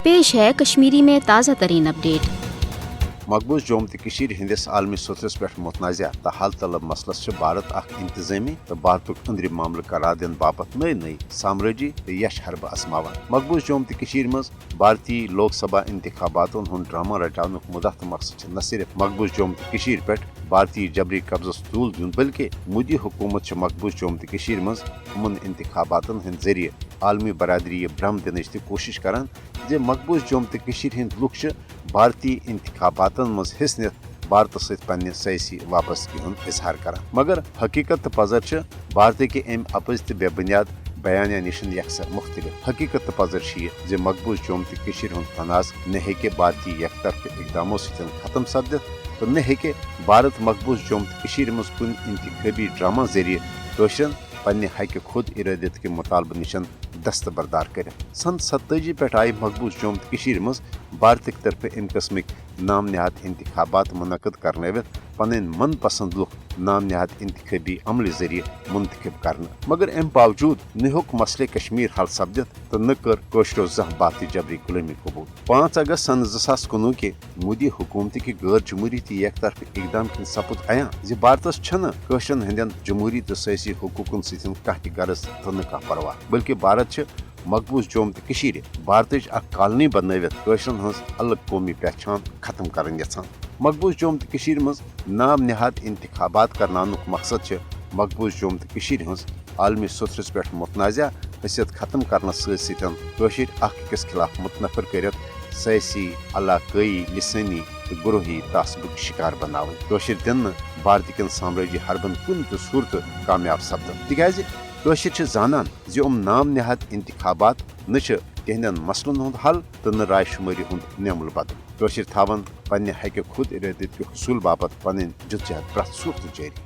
पेश है कश्मीरी में ताज़ा तरीन अपडेट। मकबूज जोम तो हंदिस आलमी सतरस पे मुतनाज़ तो हाल तलब मसलस भारत इंतजामी तो भारत अंदर मामल करार दिन बापत नई नई साम्राजी तो यश हरब असमावान। मकबूज जोम तो मज भारतीय लोक सभा इंतखाबात हूं ड्रामा रटान मुद्दा तो मकसद न सिर्फ मकबूज जोम तो पे भारतीय जबरी कब्जस तूल दिन बल्कि मोदी हुकूमत मकबूज जोम तो मज उमन इंतखाबात हंद जरिए आलमी बरदरी भ्रम दिन कोशिश करान जे मकबूज जोम तो लुक भारतीय इंतखाबात मज हिस्स नित भारत सत्य सयासी वापसगी हूं इजहार करान, मगर हकीकत तो पजर भारत के अम अपज तो बेबुनियाद बयानिया निश यकसर मुख्तलिफ। हकीकत तो पजर जे मकबूज जोम तो हूं तनाज न हे भारतीय यकतरफ इकदामों खत्म सपदित तो न हे भारत मकबूज जोम तो मज कुन इंतखाबी ड्रामा जरिए कशरन पन्ने हक खुद इरादत के मुतालब निशन दस्तबरदार कर। सन 87 पे आई मकबूज जोम तो मज भारत तरफ अम कस्मिक नाम नहाद इंतखाबात मुनक़द करनवित पन मन पसंद लुक नाम नहाद इंतखाबी अमल जरिए मुंतखब कर, मगर अम बावजूद न होक मसले कश्मीर हल सपदित तो न कर कशरो जह बात जबरी गुलामी कबूल। 5 अगस्त सन 2019 के मोदी हुकूमत की गैर जमहूरी तो एक तरफ इकदाम किन सपुद आया जे भारतस छन कशरन हंदन जमहूरी तो सयासी हुकूकन सतन कह गरज तो न कह परवाह, बल्कि भारत मकबूज जोम तो भारत कॉलोनी बनवित कशरन हज अलग कौमी पहचान खत्म कर यछान। मकबूज जोम तो मज नाम नहाद इंतखाबात करनानुक मकसद मकबूज जोम तो हज आलमी सतरस पे मुतनाज़ हसीयत खत्म करना अकिस खिलाफ मुतनफर कर सयासी इलाकई लिसानी तो गुरोही तासबुक शिकार बनावन दिन भारत कन साम्राज्य हरबन कुन तो सूरत कामयाब सपदन तिकाज कशर जानन जे नाम नहाद इंतखाबात न तिहंदन मसलन हुंद हल तो न राय शुमारी हुंद नेमुल बदल। कशर थावन पन्ने हक खुद इरादत के हसूल बापत पन जिदजहद प्रथ सूरत जारी।